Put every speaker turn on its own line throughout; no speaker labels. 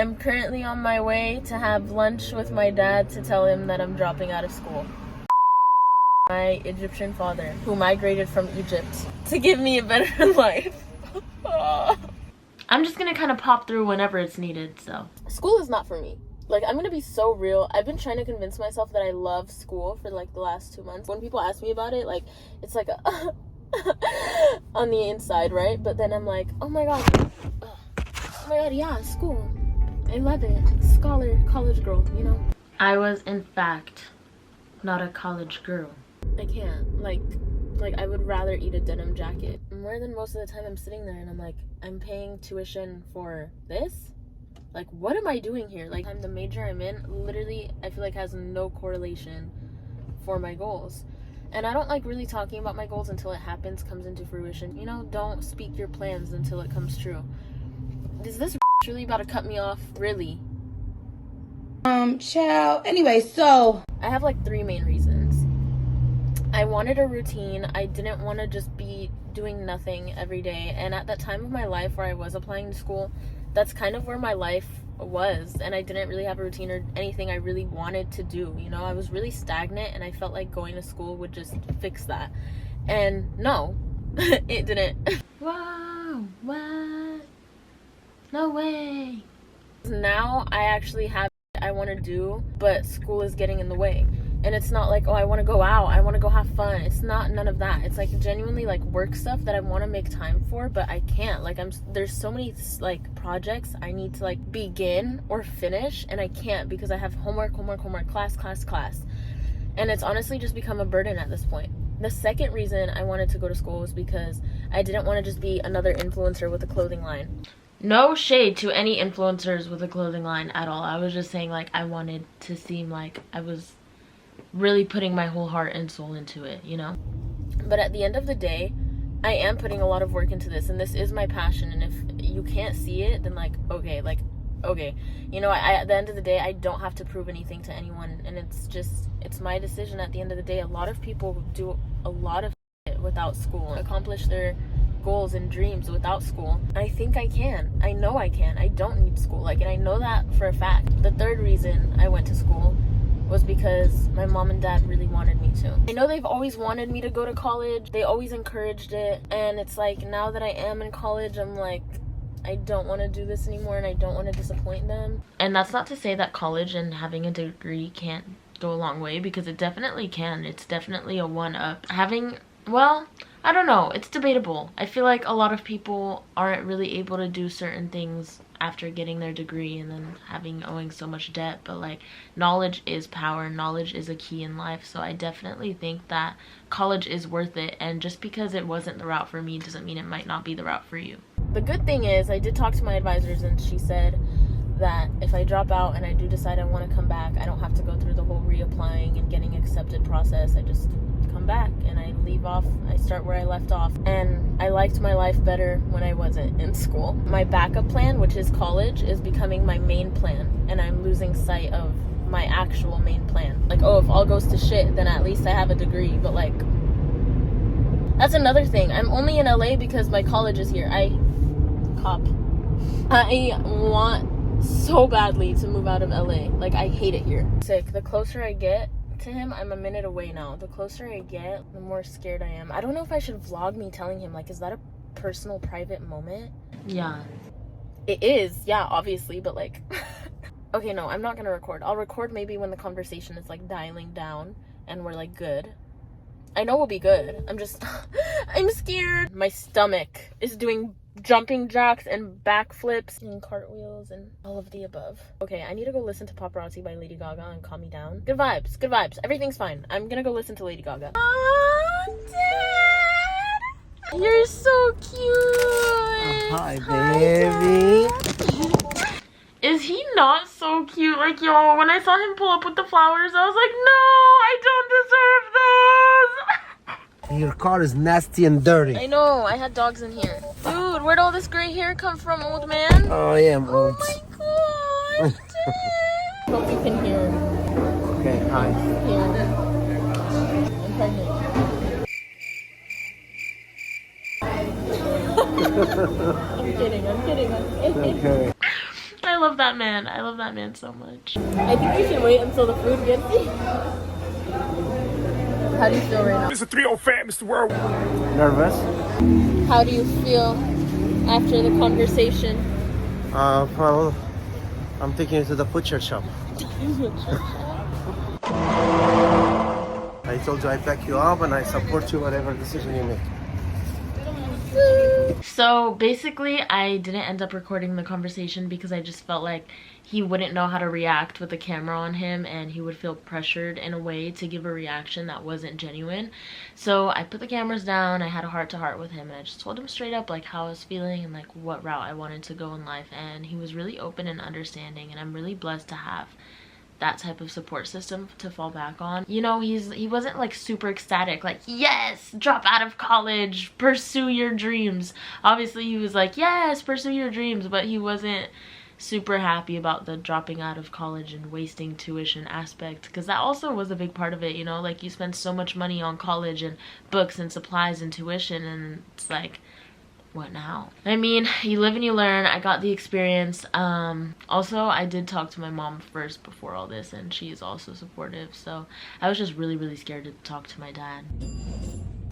I'm currently on my way to have lunch with my dad to tell him that I'm dropping out of school. My Egyptian father, who migrated from Egypt to give me a better life. I'm just gonna kind of pop through whenever it's needed, so. School is not for me. Like, I'm gonna be so real. I've been trying to convince myself that I love school for like the last 2 months. When people ask me about it, like, it's like a on the inside, right? But then I'm like, oh my god, yeah, school. I love it. Scholar, college girl, you know? I was, in fact, not a college girl. I can't. Like I would rather eat a denim jacket. More than most of the time I'm sitting there and I'm like, I'm paying tuition for this? Like, what am I doing here? Like, the major I'm in, literally, I feel like has no correlation for my goals. And I don't like really talking about my goals until it happens, comes into fruition. You know, don't speak your plans until it comes true. Is this really about to cut me off? Really?
Child. Anyway, so
I have like 3 main reasons. I wanted a routine. I didn't want to just be doing nothing every day. And at that time of my life where I was applying to school, that's kind of where my life was. And I didn't really have a routine or anything I really wanted to do. You know, I was really stagnant and I felt like going to school would just fix that. And no, it didn't. Wow, what? No way. Now I actually have what I want to do, but school is getting in the way. And it's not like, oh, I want to go out, I want to go have fun. It's not none of that. It's like genuinely like work stuff that I want to make time for, but I can't. Like, there's so many like projects I need to like begin or finish, and I can't because I have homework, class. And it's honestly just become a burden at this point. The second reason I wanted to go to school was because I didn't want to just be another influencer with a clothing line. No shade to any influencers with a clothing line at all. I was just saying, like, I wanted to seem like I was really putting my whole heart and soul into it, you know? But at the end of the day, I am putting a lot of work into this, and this is my passion. And if you can't see it, then like, okay. You know, at the end of the day, I don't have to prove anything to anyone, and it's my decision at the end of the day. A lot of people do a lot of shit without school, accomplish their goals and dreams without school. I think I can. I know I can. I don't need school. Like, and I know that for a fact. The third reason I went to school was because my mom and dad really wanted me to. I know they've always wanted me to go to college. They always encouraged it. And it's like, now that I am in college, I'm like, I don't want to do this anymore, and I don't want to disappoint them. And that's not to say that college and having a degree can't go a long way, because it definitely can. It's definitely a one-up. Well, I don't know. It's debatable. I feel like a lot of people aren't really able to do certain things after getting their degree and then owing so much debt. But like, knowledge is power. Knowledge is a key in life. So I definitely think that college is worth it. And just because it wasn't the route for me doesn't mean it might not be the route for you. The good thing is I did talk to my advisors, and she said that if I drop out and I do decide I want to come back, I don't have to go through the whole reapplying and getting accepted process. I just come back and I leave off, I start where I left off. And I liked my life better when I wasn't in school. My backup plan, which is college, is becoming my main plan, and I'm losing sight of my actual main plan. Like, oh, if all goes to shit, then at least I have a degree. But like, that's another thing. I'm only in LA because my college is here. I want so badly to move out of LA. Like, I hate it here. Sick. The closer I get to him, I'm a minute away now. The closer I get, the more scared I am. I don't know if I should vlog me telling him. Like, is that a personal, private moment? Yeah. It is, yeah, obviously, but like... Okay, no, I'm not gonna record. I'll record maybe when the conversation is like dialing down and we're like good. I know we'll be good. I'm just... I'm scared. My stomach is doing jumping jacks and backflips and cartwheels and all of the above. Okay, I need to go listen to Paparazzi by Lady Gaga and calm me down. Good vibes, good vibes. Everything's fine. I'm gonna go listen to Lady Gaga. Oh, Dad! You're so cute!
Hi, baby!
Is he not so cute? Like, y'all, when I saw him pull up with the flowers, I was like, no, I don't deserve those!
Your car is nasty and dirty.
I know, I had dogs in here. Dude, where'd all this gray hair come from, old man?
Oh, yeah, I'm old.
Oh my god! Hope you can hear.
Okay, hi.
Here. I'm pregnant. I'm kidding.
Okay.
I love that man. man. I love that man so much. I think you should wait until the food gets here. How do you feel right now?
Mr. 305, Mr. World.
Nervous?
How do you feel after the conversation?
Well, I'm taking you to the butcher shop. I told you I back you up and I support you whatever decision you make.
So basically I didn't end up recording the conversation because I just felt like he wouldn't know how to react with the camera on him, and he would feel pressured in a way to give a reaction that wasn't genuine. So I put the cameras down, I had a heart-to-heart with him, and I just told him straight up like how I was feeling and like what route I wanted to go in life, and he was really open and understanding, and I'm really blessed to have that type of support system to fall back on. You know, he wasn't like super ecstatic like, yes, drop out of college, pursue your dreams. Obviously he was like, yes, pursue your dreams, but he wasn't super happy about the dropping out of college and wasting tuition aspect, because that also was a big part of it, you know, like you spend so much money on college and books and supplies and tuition, and it's like, what now? I mean, you live and you learn. I got the experience. Also, I did talk to my mom first before all this, and she's also supportive, so I was just really scared to talk to my dad.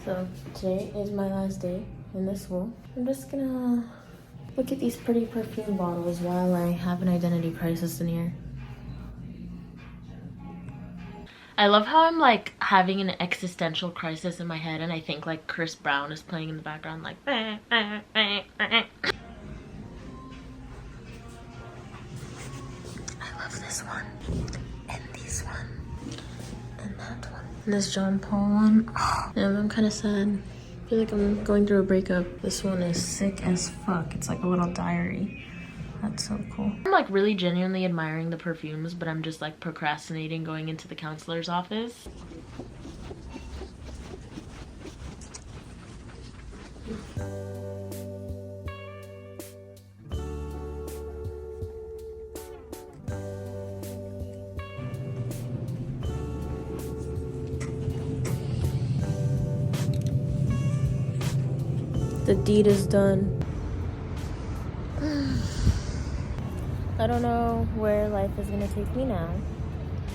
So today is my last day in this school. I'm just gonna look at these pretty perfume bottles while I have an identity crisis in here. I love how I'm like having an existential crisis in my head, and I think like Chris Brown is playing in the background like I love this one and this one and that one and this John Paul one. Yeah, I'm kind of sad. I feel like I'm going through a breakup. This one is sick as fuck. It's like a little diary. That's so cool. I'm like really genuinely admiring the perfumes, but I'm just like procrastinating going into the counselor's office. The deed is done. I don't know where life is gonna take me now,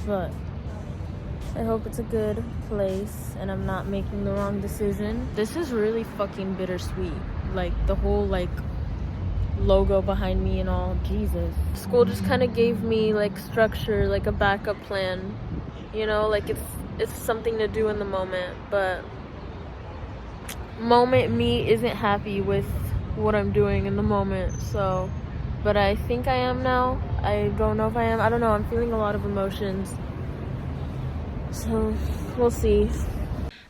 but I hope it's a good place and I'm not making the wrong decision. This is really fucking bittersweet. Like the whole like logo behind me and all, Jesus. School just kind of gave me like structure, like a backup plan, you know, like it's something to do in the moment, but moment me isn't happy with what I'm doing in the moment, so. But I think I am now. I don't know if I am. I don't know. I'm feeling a lot of emotions. So, we'll see.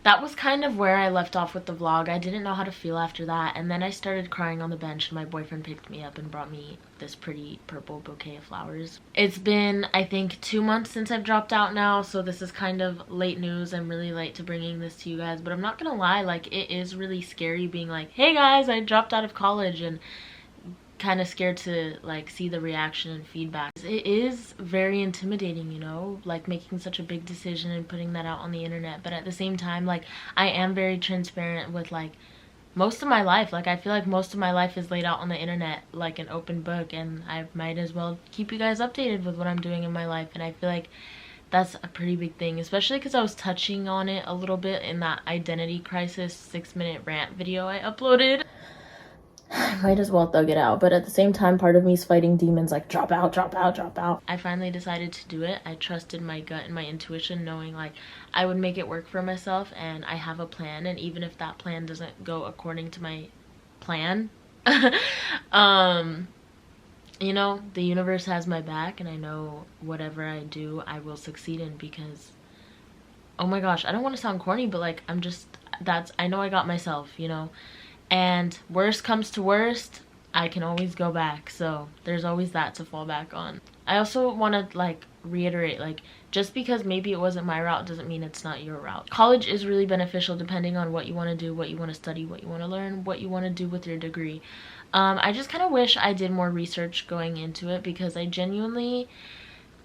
That was kind of where I left off with the vlog. I didn't know how to feel after that. And then I started crying on the bench, and my boyfriend picked me up and brought me this pretty purple bouquet of flowers. It's been, I think, 2 months since I've dropped out now. So this is kind of late news. I'm really late to bringing this to you guys. But I'm not gonna lie. Like, it is really scary being like, hey guys, I dropped out of college. And kind of scared to like see the reaction and feedback. It is very intimidating, you know, like making such a big decision and putting that out on the internet, but at the same time, like I am very transparent with like most of my life. Like I feel like most of my life is laid out on the internet like an open book, and I might as well keep you guys updated with what I'm doing in my life. And I feel like that's a pretty big thing, especially because I was touching on it a little bit in that identity crisis 6-minute rant video I uploaded. I might as well thug it out, but at the same time, part of me is fighting demons like drop out, drop out, drop out. I finally decided to do it. I trusted my gut and my intuition, knowing like I would make it work for myself, and I have a plan, and even if that plan doesn't go according to my plan, you know, the universe has my back, and I know whatever I do, I will succeed in, because oh my gosh, I don't want to sound corny, but like I know I got myself, you know. And worst comes to worst, I can always go back, so there's always that to fall back on. I also want to like reiterate, like just because maybe it wasn't my route doesn't mean it's not your route. College is really beneficial depending on what you want to do, what you want to study, what you want to learn, what you want to do with your degree. I just kind of wish I did more research going into it, because I genuinely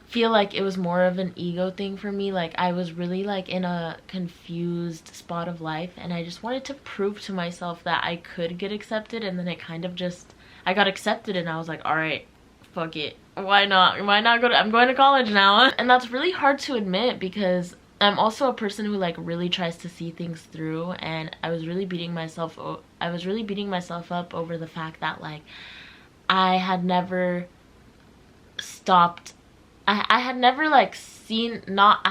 feel like it was more of an ego thing for me. Like I was really like in a confused spot of life, and I just wanted to prove to myself that I could get accepted, and then it kind of just, I got accepted and I was like, all right, fuck it, Why not? Why not go to, I'm going to college now. And that's really hard to admit because I'm also a person who like really tries to see things through, and I was really beating myself up over the fact that like I had never stopped. I had never like seen not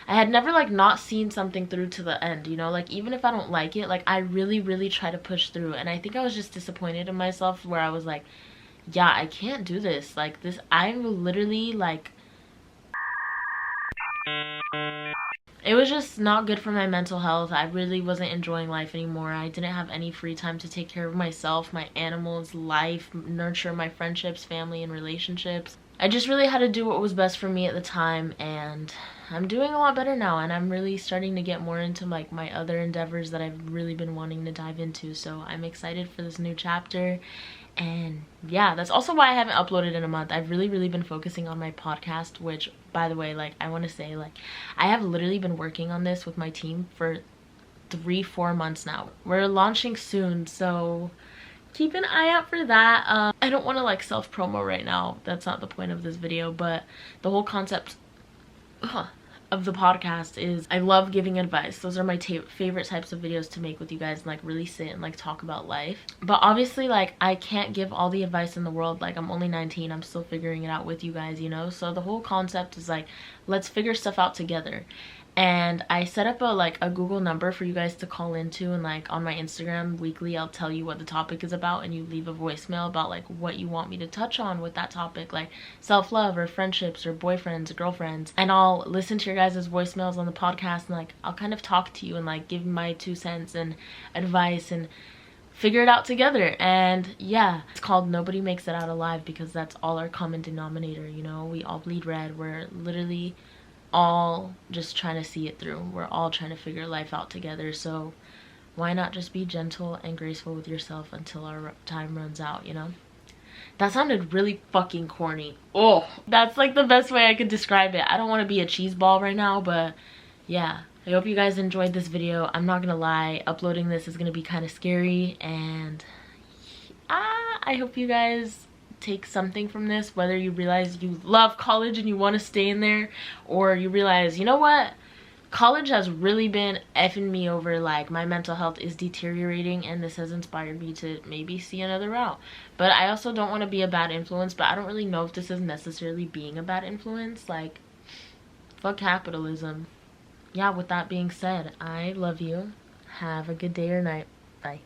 I had never like not seen something through to the end, you know? Like even if I don't like it, like I really try to push through. And I think I was just disappointed in myself where I was like, yeah, I can't do this. Like this, I'm literally like, it was just not good for my mental health. I really wasn't enjoying life anymore. I didn't have any free time to take care of myself, my animals, life, nurture my friendships, family, and relationships. I just really had to do what was best for me at the time, and I'm doing a lot better now, and I'm really starting to get more into like my other endeavors that I've really been wanting to dive into. So I'm excited for this new chapter. And yeah, that's also why I haven't uploaded in a month. I've really been focusing on my podcast, which by the way, like I want to say, like I have literally been working on this with my team for 3-4 months now. We're launching soon, so keep an eye out for that. I don't want to like self promo right now, that's not the point of this video, but the whole concept of the podcast is I love giving advice. Those are my favorite types of videos to make with you guys and like really sit and like talk about life. But obviously like I can't give all the advice in the world. Like I'm only 19, I'm still figuring it out with you guys, you know? So the whole concept is like, let's figure stuff out together. And I set up a Google number for you guys to call into, and like on my Instagram weekly I'll tell you what the topic is about, and you leave a voicemail about like what you want me to touch on with that topic, like self-love or friendships or boyfriends or girlfriends, and I'll listen to your guys' voicemails on the podcast, and like I'll kind of talk to you and like give my 2 cents and advice and figure it out together. And yeah, it's called Nobody Makes It Out Alive because that's all our common denominator, you know? We all bleed red. We're literally all just trying to see it through. We're all trying to figure life out together. So why not just be gentle and graceful with yourself until our time runs out, you know? That sounded really fucking corny. Oh, that's like the best way I could describe it. I don't want to be a cheese ball right now, but yeah. I hope you guys enjoyed this video. I'm not gonna lie, uploading this is gonna be kind of scary, and I hope you guys take something from this, whether you realize you love college and you want to stay in there, or you realize, you know what, college has really been effing me over, like my mental health is deteriorating, and this has inspired me to maybe see another route. But I also don't want to be a bad influence, but I don't really know if this is necessarily being a bad influence. Like, fuck capitalism. Yeah, with that being said, I love you. Have a good day or night. Bye.